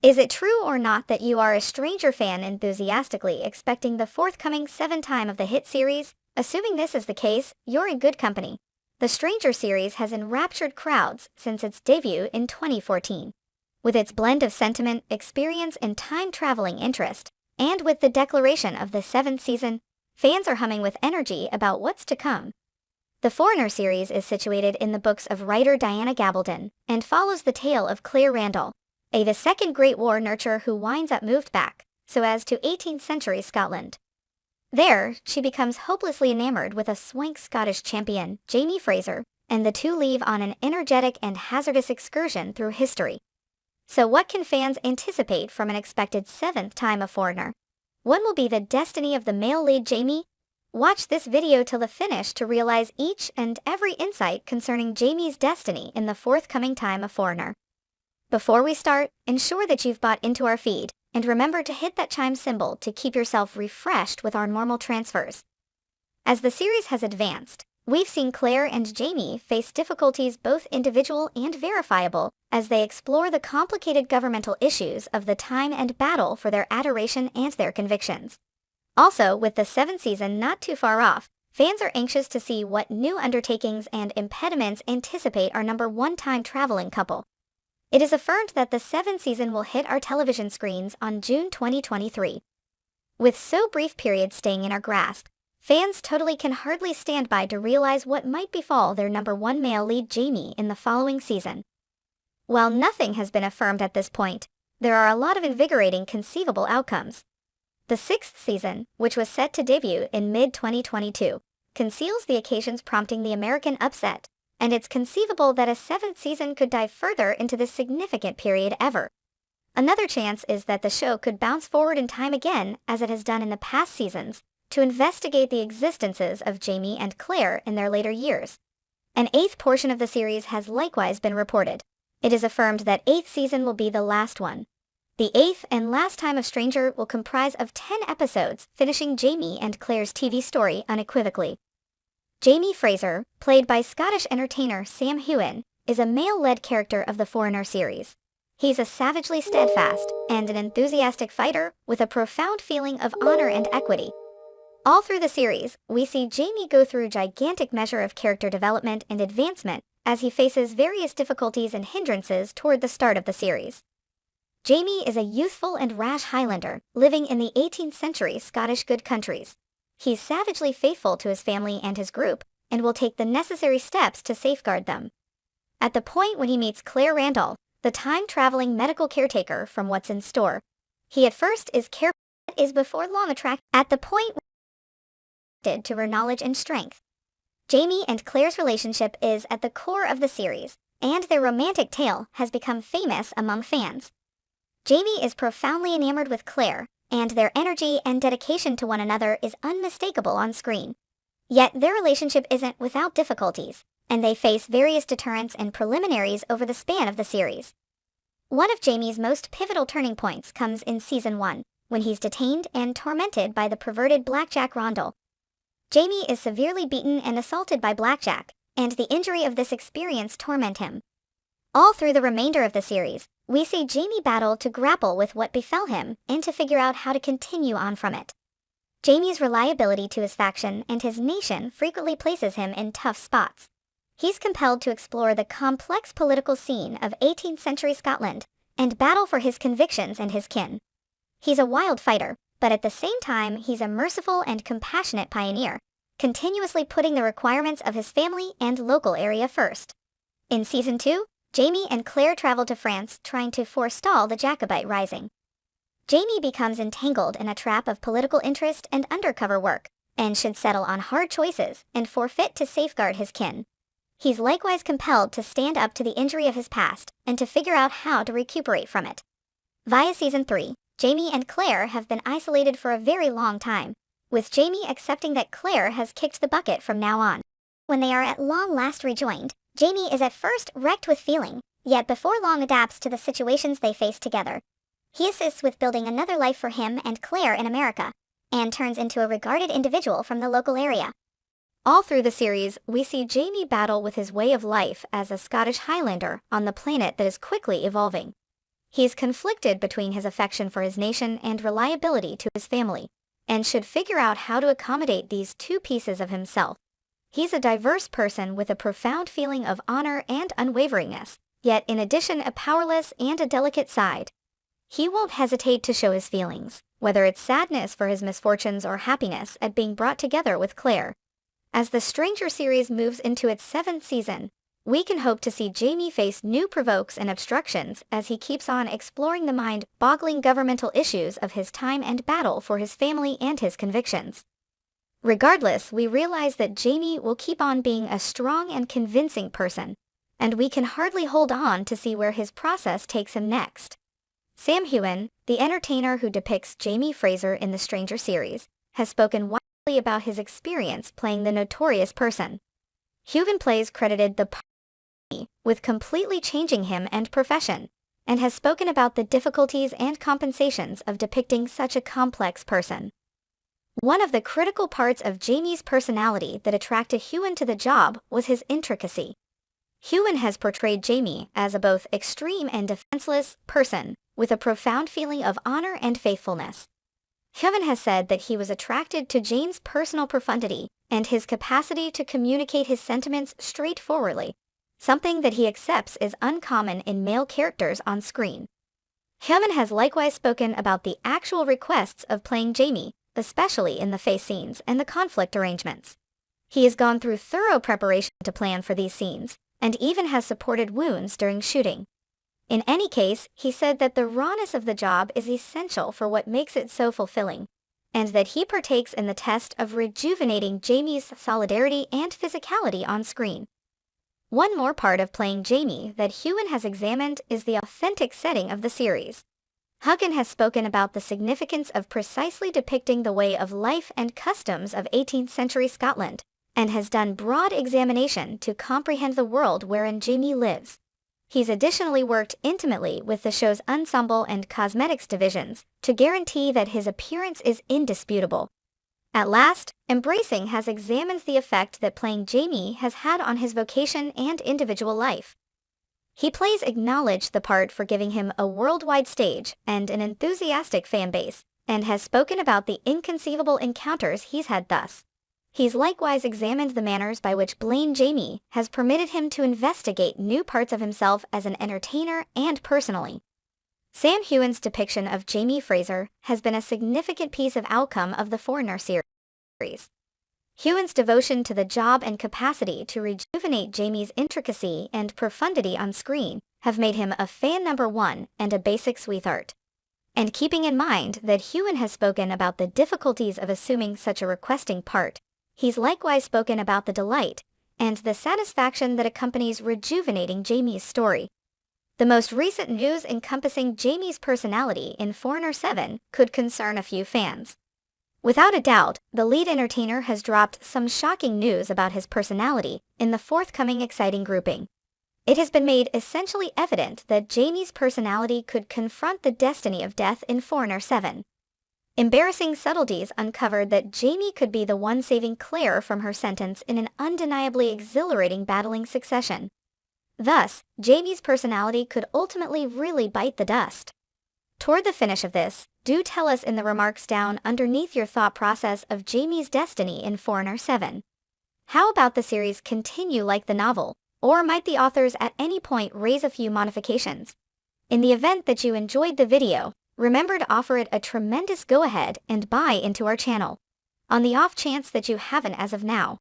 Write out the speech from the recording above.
Is it true or not that you are a Stranger fan enthusiastically expecting the forthcoming seventh time of the hit series? Assuming this is the case, you're in good company. The Stranger series has enraptured crowds since its debut in 2014. With its blend of sentiment, experience, and time-traveling interest, and with the declaration of the seventh season, fans are humming with energy about what's to come. The Foreigner series is situated in the books of writer Diana Gabaldon and follows the tale of Claire Randall, the Second Great War nurturer who winds up moved back, so as to 18th century Scotland. There, she becomes hopelessly enamored with a swank Scottish champion, Jamie Fraser, and the two leave on an energetic and hazardous excursion through history. So what can fans anticipate from an expected seventh time of Foreigner? What will be the destiny of the male lead Jamie? Watch this video till the finish to realize each and every insight concerning Jamie's destiny in the forthcoming time of Foreigner. Before we start, ensure that you've bought into our feed, and remember to hit that chime symbol to keep yourself refreshed with our normal transfers. As the series has advanced, we've seen Claire and Jamie face difficulties both individual and verifiable as they explore the complicated governmental issues of the time and battle for their adoration and their convictions. Also, with the seventh season not too far off, fans are anxious to see what new undertakings and impediments anticipate our number one time traveling couple. It is affirmed that the seventh season will hit our television screens on June 2023. With so brief period staying in our grasp, fans totally can hardly stand by to realize what might befall their number one male lead Jamie in the following season. While nothing has been affirmed at this point, there are a lot of invigorating conceivable outcomes. The sixth season, which was set to debut in mid-2022, conceals the occasions prompting the American upset, and it's conceivable that a seventh season could dive further into this significant period ever. Another chance is that the show could bounce forward in time again, as it has done in the past seasons, to investigate the existences of Jamie and Claire in their later years. An eighth portion of the series has likewise been reported. It is affirmed that eighth season will be the last one. The eighth and last time of Stranger will comprise of 10 episodes, finishing Jamie and Claire's TV story unequivocally. Jamie Fraser, played by Scottish entertainer Sam Heughan, is a male-led character of the Foreigner series. He's a savagely steadfast and an enthusiastic fighter with a profound feeling of honor and equity. All through the series, we see Jamie go through a gigantic measure of character development and advancement as he faces various difficulties and hindrances toward the start of the series. Jamie is a youthful and rash Highlander living in the 18th century Scottish good countries. He's savagely faithful to his family and his group, and will take the necessary steps to safeguard them. At the point when he meets Claire Randall, the time-traveling medical caretaker from What's in Store, he at first is careful but is before long attracted at the point to her knowledge and strength. Jamie and Claire's relationship is at the core of the series, and their romantic tale has become famous among fans. Jamie is profoundly enamored with Claire, and their energy and dedication to one another is unmistakable on screen. Yet their relationship isn't without difficulties, and they face various deterrents and preliminaries over the span of the series. One of Jamie's most pivotal turning points comes in Season 1, when he's detained and tormented by the perverted Blackjack Rondel. Jamie is severely beaten and assaulted by Blackjack, and the injury of this experience torment him. All through the remainder of the series, we see Jamie battle to grapple with what befell him and to figure out how to continue on from it. Jamie's reliability to his faction and his nation frequently places him in tough spots. He's compelled to explore the complex political scene of 18th century Scotland and battle for his convictions and his kin. He's a wild fighter, but at the same time he's a merciful and compassionate pioneer, continuously putting the requirements of his family and local area first. In Season 2, Jamie and Claire travel to France trying to forestall the Jacobite rising. Jamie becomes entangled in a trap of political interest and undercover work, and should settle on hard choices and forfeit to safeguard his kin. He's likewise compelled to stand up to the injury of his past and to figure out how to recuperate from it. Via Season 3, Jamie and Claire have been isolated for a very long time, with Jamie accepting that Claire has kicked the bucket from now on. When they are at long last rejoined, Jamie is at first wrecked with feeling, yet before long adapts to the situations they face together. He assists with building another life for him and Claire in America, and turns into a regarded individual from the local area. All through the series, we see Jamie battle with his way of life as a Scottish Highlander on the planet that is quickly evolving. He is conflicted between his affection for his nation and reliability to his family, and should figure out how to accommodate these two pieces of himself. He's a diverse person with a profound feeling of honor and unwaveringness, yet in addition a powerless and a delicate side. He won't hesitate to show his feelings, whether it's sadness for his misfortunes or happiness at being brought together with Claire. As the Stranger series moves into its 7th season, we can hope to see Jamie face new provokes and obstructions as he keeps on exploring the mind-boggling governmental issues of his time and battle for his family and his convictions. Regardless, we realize that Jamie will keep on being a strong and convincing person, and we can hardly hold on to see where his process takes him next. Sam Heughan, the entertainer who depicts Jamie Fraser in the Stranger series, has spoken widely about his experience playing the notorious person. Heughan plays credited the part with completely changing him and profession, and has spoken about the difficulties and compensations of depicting such a complex person. One of the critical parts of Jamie's personality that attracted Heughan to the job was his intricacy. Heughan has portrayed Jamie as a both extreme and defenseless person, with a profound feeling of honor and faithfulness. Heughan has said that he was attracted to James' personal profundity and his capacity to communicate his sentiments straightforwardly, something that he accepts is uncommon in male characters on screen. Heughan has likewise spoken about the actual requests of playing Jamie, especially in the face scenes and the conflict arrangements. He has gone through thorough preparation to plan for these scenes, and even has supported wounds during shooting. In any case, he said that the rawness of the job is essential for what makes it so fulfilling, and that he partakes in the test of rejuvenating Jamie's solidarity and physicality on screen. One more part of playing Jamie that Heughan has examined is the authentic setting of the series. Heughan has spoken about the significance of precisely depicting the way of life and customs of 18th century Scotland, and has done broad examination to comprehend the world wherein Jamie lives. He's additionally worked intimately with the show's ensemble and cosmetics divisions to guarantee that his appearance is indisputable. At last, Embracing has examined the effect that playing Jamie has had on his vocation and individual life. He plays acknowledged the part for giving him a worldwide stage and an enthusiastic fan base, and has spoken about the inconceivable encounters he's had thus. He's likewise examined the manners by which Blaine Jamie has permitted him to investigate new parts of himself as an entertainer and personally. Sam Heughan's depiction of Jamie Fraser has been a significant piece of outcome of the Foreigner series. Heughan's devotion to the job and capacity to rejuvenate Jamie's intricacy and profundity on screen have made him a fan number one and a basic sweetheart. And keeping in mind that Heughan has spoken about the difficulties of assuming such a requesting part, he's likewise spoken about the delight and the satisfaction that accompanies rejuvenating Jamie's story. The most recent news encompassing Jamie's personality in Foreigner 7 could concern a few fans. Without a doubt, the lead entertainer has dropped some shocking news about his personality in the forthcoming exciting grouping. It has been made essentially evident that Jamie's personality could confront the destiny of death in Foreigner 7. Embarrassing subtleties uncovered that Jamie could be the one saving Claire from her sentence in an undeniably exhilarating battling succession. Thus, Jamie's personality could ultimately really bite the dust. Toward the finish of this, do tell us in the remarks down underneath your thought process of Jamie's destiny in Foreigner 7. How about the series continue like the novel, or might the authors at any point raise a few modifications? In the event that you enjoyed the video, remember to offer it a tremendous go-ahead and buy into our channel. On the off chance that you haven't as of now,